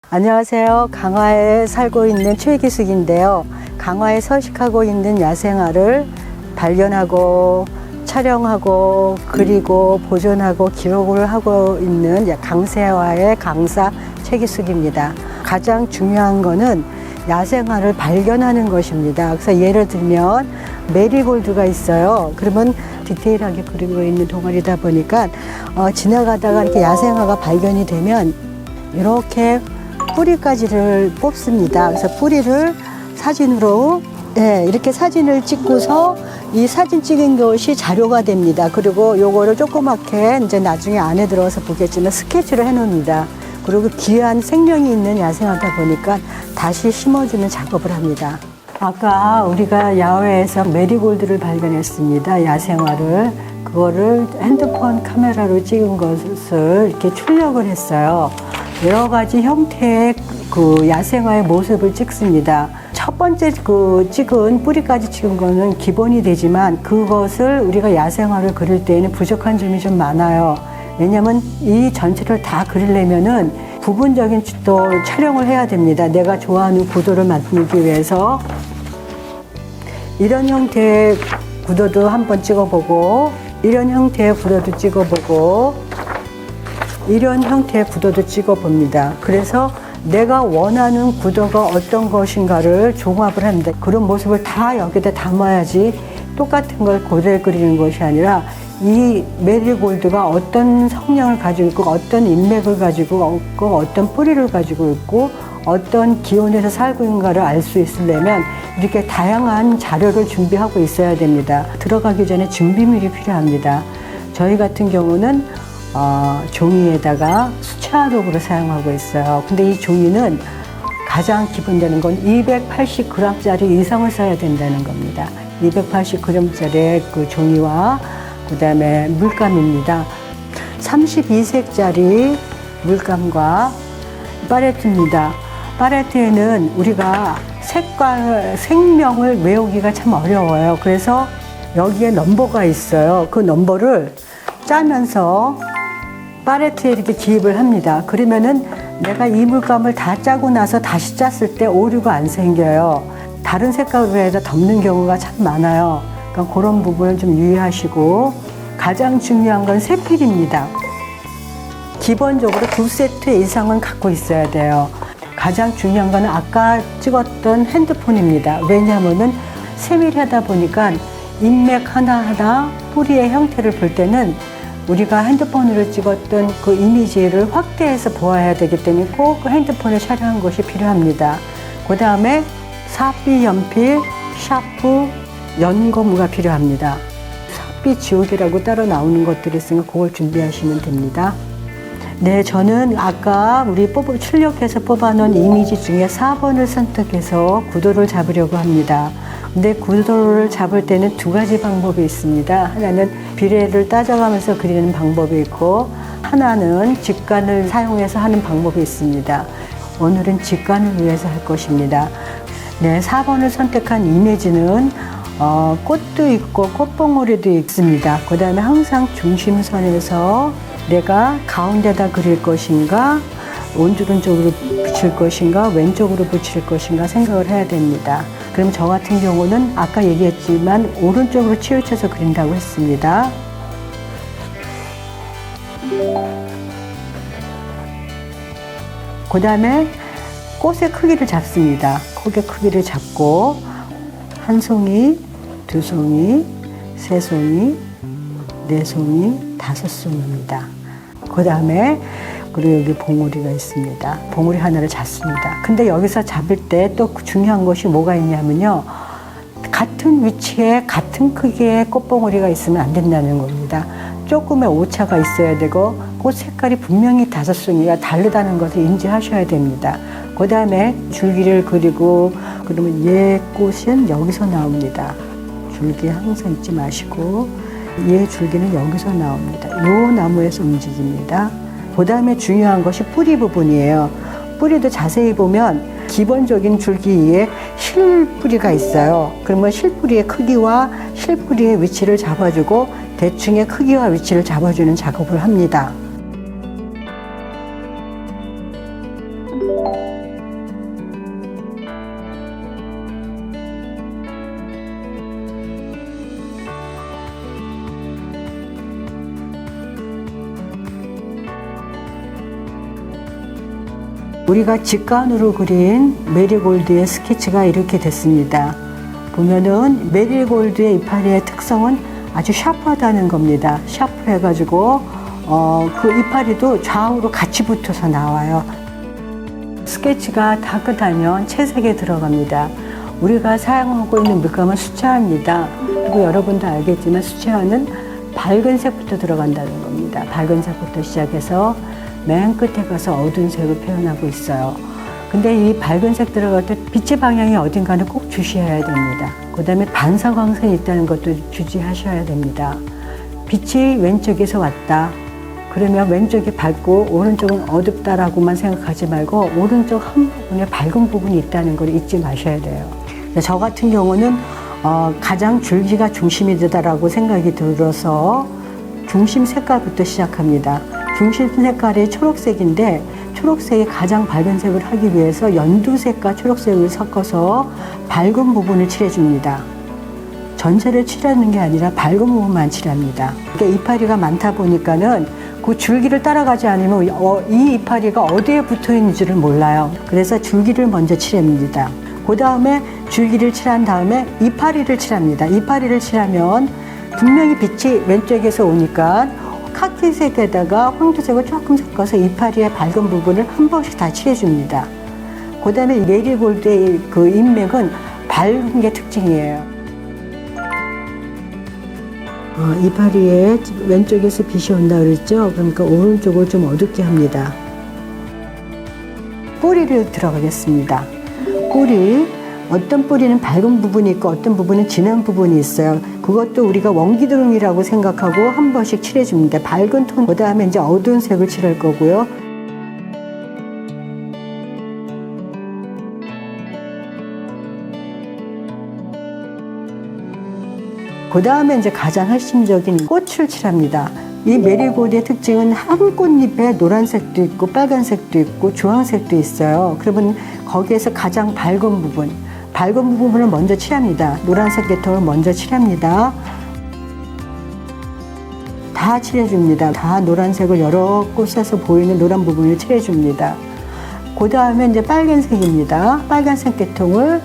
안녕하세요. 강화에 살고 있는 최기숙인데요. 강화에 서식하고 있는 야생화를 발견하고 촬영하고 그리고 보존하고 기록을 하고 있는 강세화의 강사 최기숙입니다. 가장 중요한 거는 야생화를 발견하는 것입니다. 그래서 예를 들면 메리골드가 있어요. 그러면 디테일하게 그리고 있는 동아리다 보니까 지나가다가 이렇게 야생화가 발견이 되면 이렇게 뿌리까지를 뽑습니다. 그래서 뿌리를 사진으로 이렇게 사진을 찍고서 이 사진 찍은 것이 자료가 됩니다. 그리고 요거를 조그맣게 이제 나중에 안에 들어서 보겠지만 스케치를 해 놓습니다. 그리고 귀한 생명이 있는 야생화다 보니까 다시 심어주는 작업을 합니다. 아까 우리가 야외에서 메리골드를 발견했습니다. 야생화를. 그거를 핸드폰 카메라로 찍은 것을 이렇게 출력을 했어요. 여러 가지 형태의 그 야생화의 모습을 찍습니다. 첫 번째 찍은 뿌리까지 찍은 거는 기본이 되지만 그것을 우리가 야생화를 그릴 때에는 부족한 점이 좀 많아요. 왜냐면 이 전체를 다 그리려면은 부분적인 또 촬영을 해야 됩니다. 내가 좋아하는 구도를 만들기 위해서 이런 형태의 구도도 한번 찍어보고 이런 형태의 구도도 찍어보고 이런 형태의 구도도 찍어봅니다. 그래서 내가 원하는 구도가 어떤 것인가를 종합을 합니다. 그런 모습을 다 여기다 담아야지 똑같은 걸 그대로 그리는 것이 아니라 이 메리골드가 어떤 성향을 가지고 있고 어떤 인맥을 가지고 있고 어떤 뿌리를 가지고 있고 어떤 기온에서 살고 있는가를 알 수 있으려면 이렇게 다양한 자료를 준비하고 있어야 됩니다. 들어가기 전에 준비물이 필요합니다. 저희 같은 경우는 종이에다가 수채화 도구를 사용하고 있어요. 근데 이 종이는 가장 기본되는 건 280g짜리 이상을 써야 된다는 겁니다. 280g짜리 그 종이와 그 다음에 물감입니다. 32색짜리 물감과 팔레트입니다. 팔레트에는 우리가 색깔, 색명을 외우기가 참 어려워요. 그래서 여기에 넘버가 있어요. 그 넘버를 짜면서 팔레트에 이렇게 기입을 합니다. 그러면은 내가 이 물감을 다 짜고 나서 다시 짰을 때 오류가 안 생겨요. 다른 색깔로 해서 덮는 경우가 참 많아요. 그러니까 그런 부분을 좀 유의하시고 가장 중요한 건 세필입니다. 기본적으로 2세트 이상은 갖고 있어야 돼요. 가장 중요한 건 아까 찍었던 핸드폰입니다. 왜냐하면은 세밀하다 보니까 인맥 하나하나 뿌리의 형태를 볼 때는 우리가 핸드폰으로 찍었던 그 이미지를 확대해서 보아야 되기 때문에 꼭 핸드폰을 촬영한 것이 필요합니다. 그 다음에 사비 연필, 샤프, 연고무가 필요합니다. 사비 지우개라고 따로 나오는 것들이 있으니까 그걸 준비하시면 됩니다. 네, 저는 아까 우리 출력해서 뽑아놓은 이미지 중에 4번을 선택해서 구도를 잡으려고 합니다. 근데 구도를 잡을 때는 두 가지 방법이 있습니다. 하나는 비례를 따져가면서 그리는 방법이 있고 하나는 직관을 사용해서 하는 방법이 있습니다. 오늘은 직관을 위해서 할 것입니다. 네, 4번을 선택한 이미지는 꽃도 있고 꽃봉오리도 있습니다. 그 다음에 항상 중심선에서 내가 가운데다 그릴 것인가 오른쪽으로 붙일 것인가 왼쪽으로 붙일 것인가 생각을 해야 됩니다. 그럼 저 같은 경우는 아까 얘기했지만 오른쪽으로 치우쳐서 그린다고 했습니다. 그 다음에 꽃의 크기를 잡습니다. 꽃의 크기를 잡고 한 송이, 두 송이, 세 송이, 네 송이, 다섯 송이입니다. 그 다음에 그리고 여기 봉우리가 있습니다. 봉우리 하나를 잡습니다. 근데 여기서 잡을 때 또 중요한 것이 뭐가 있냐면요. 같은 위치에 같은 크기의 꽃봉우리가 있으면 안 된다는 겁니다. 조금의 오차가 있어야 되고 꽃 색깔이 분명히 다섯 송이가 다르다는 것을 인지하셔야 됩니다. 그 다음에 줄기를 그리고 그러면 얘 꽃은 여기서 나옵니다. 줄기 항상 잊지 마시고 얘 줄기는 여기서 나옵니다. 요 나무에서 움직입니다. 그 다음에 중요한 것이 뿌리 부분이에요. 뿌리도 자세히 보면 기본적인 줄기 위에 실뿌리가 있어요. 그러면 실뿌리의 크기와 실뿌리의 위치를 잡아주고 대충의 크기와 위치를 잡아주는 작업을 합니다. 우리가 직관으로 그린 메리골드의 스케치가 이렇게 됐습니다. 보면은 메리골드의 이파리의 특성은 아주 샤프하다는 겁니다. 샤프해가지고 그 이파리도 좌우로 같이 붙어서 나와요. 스케치가 다 끝나면 채색에 들어갑니다. 우리가 사용하고 있는 물감은 수채화입니다. 그리고 여러분도 알겠지만 수채화는 밝은 색부터 들어간다는 겁니다. 밝은 색부터 시작해서 맨 끝에 가서 어두운 색을 표현하고 있어요. 근데 이 밝은 색 들어갈 때 빛의 방향이 어딘가는 꼭 주시해야 됩니다. 그 다음에 반사광선이 있다는 것도 주지하셔야 됩니다. 빛이 왼쪽에서 왔다. 그러면 왼쪽이 밝고 오른쪽은 어둡다라고만 생각하지 말고 오른쪽 한 부분에 밝은 부분이 있다는 걸 잊지 마셔야 돼요. 저 같은 경우는 가장 줄기가 중심이 되다라고 생각이 들어서 중심 색깔부터 시작합니다. 중심 색깔이 초록색인데 초록색이 가장 밝은 색을 하기 위해서 연두색과 초록색을 섞어서 밝은 부분을 칠해줍니다. 전체를 칠하는 게 아니라 밝은 부분만 칠합니다. 그러니까 이파리가 많다 보니까는 그 줄기를 따라가지 않으면 이 이파리가 어디에 붙어 있는지를 몰라요. 그래서 줄기를 먼저 칠합니다. 그 다음에 줄기를 칠한 다음에 이파리를 칠합니다. 이파리를 칠하면 분명히 빛이 왼쪽에서 오니까 카키색에다가 황토색을 조금 섞어서 이파리의 밝은 부분을 한 번씩 다 칠해줍니다. 그 다음에 메리골드의 그 인맥은 밝은 게 특징이에요. 이파리에 왼쪽에서 빛이 온다 그랬죠? 그러니까 오른쪽을 좀 어둡게 합니다. 뿌리를 들어가겠습니다. 뿌리. 어떤 뿌리는 밝은 부분이 있고 어떤 부분은 진한 부분이 있어요. 그것도 우리가 원기둥이라고 생각하고 한 번씩 칠해줍니다. 밝은 톤, 그 다음에 이제 어두운 색을 칠할 거고요. 그 다음에 이제 가장 핵심적인 꽃을 칠합니다. 이 메리골드의 특징은 한 꽃잎에 노란색도 있고 빨간색도 있고 주황색도 있어요. 그러면 거기에서 가장 밝은 부분을 먼저 칠합니다. 노란색 계통을 먼저 칠합니다. 다 칠해줍니다. 다 노란색을 여러 꽃에서 보이는 노란 부분을 칠해줍니다. 그 다음에 이제 빨간색입니다. 빨간색 계통을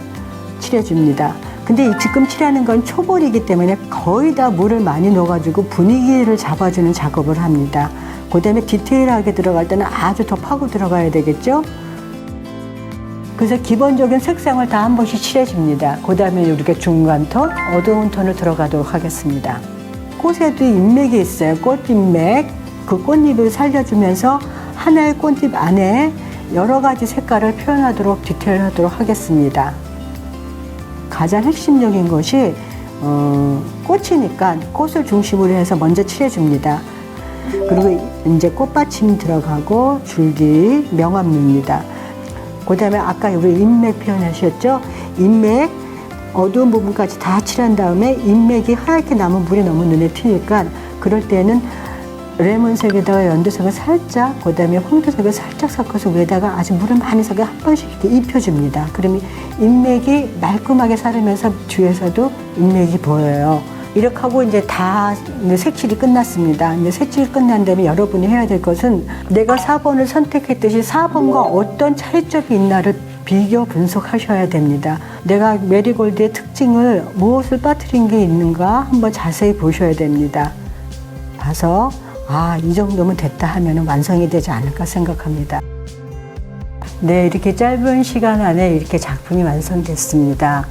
칠해줍니다. 근데 지금 칠하는 건 초벌이기 때문에 거의 다 물을 많이 넣어가지고 분위기를 잡아주는 작업을 합니다. 그 다음에 디테일하게 들어갈 때는 아주 더 파고 들어가야 되겠죠? 그래서 기본적인 색상을 다 한 번씩 칠해줍니다. 그 다음에 이렇게 중간 톤, 어두운 톤을 들어가도록 하겠습니다. 꽃에도 인맥이 있어요. 꽃인맥. 그 꽃잎을 살려주면서 하나의 꽃잎 안에 여러 가지 색깔을 표현하도록 디테일하도록 하겠습니다. 가장 핵심적인 것이 꽃이니까 꽃을 중심으로 해서 먼저 칠해줍니다. 그리고 이제 꽃받침 들어가고 줄기, 명암입니다. 그 다음에 아까 우리 인맥 표현하셨죠? 인맥 어두운 부분까지 다 칠한 다음에 인맥이 하얗게 남은 물이 너무 눈에 튀니까 그럴 때는 레몬색에다가 연두색을 살짝, 그 다음에 황토색을 살짝 섞어서 위에다가 아주 물을 많이 섞어 한 번씩 이렇게 입혀줍니다. 그러면 인맥이 말끔하게 사르면서 뒤에서도 인맥이 보여요. 이렇게 하고 이제 다 색칠이 끝났습니다. 이제 색칠이 끝난 다음에 여러분이 해야 될 것은 내가 4번을 선택했듯이 4번과 어떤 차이점이 있나를 비교 분석하셔야 됩니다. 내가 메리골드의 특징을 무엇을 빠뜨린 게 있는가 한번 자세히 보셔야 됩니다. 봐서 이 정도면 됐다 하면 완성이 되지 않을까 생각합니다. 네, 이렇게 짧은 시간 안에 이렇게 작품이 완성됐습니다.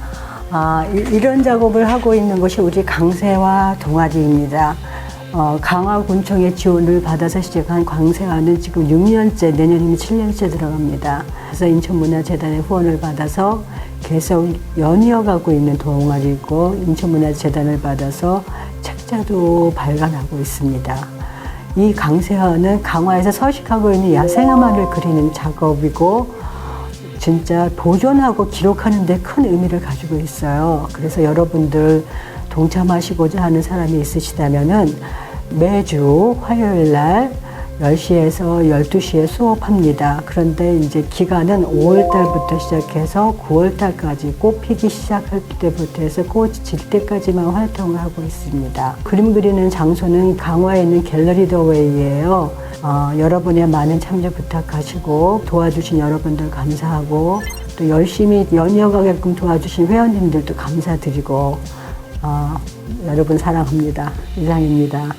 이런 작업을 하고 있는 것이 우리 강세화 동아리입니다. 강화군청의 지원을 받아서 시작한 강세화는 지금 6년째, 내년이면 7년째 들어갑니다. 그래서 인천문화재단의 후원을 받아서 계속 연이어가고 있는 동아리고 인천문화재단을 받아서 책자도 발간하고 있습니다. 이 강세화는 강화에서 서식하고 있는 야생화만을 그리는 작업이고 진짜 보존하고 기록하는 데 큰 의미를 가지고 있어요. 그래서 여러분들 동참하시고자 하는 사람이 있으시다면은 매주 화요일 날 10시에서 12시에 수업합니다. 그런데 이제 기간은 5월 달부터 시작해서 9월 달까지 꽃 피기 시작할 때부터 해서 꽃이 질 때까지만 활동을 하고 있습니다. 그림 그리는 장소는 강화에 있는 갤러리 더 웨이예요. 여러분의 많은 참여 부탁하시고 도와주신 여러분들 감사하고 또 열심히 연이어가게끔 도와주신 회원님들도 감사드리고 여러분 사랑합니다. 이상입니다.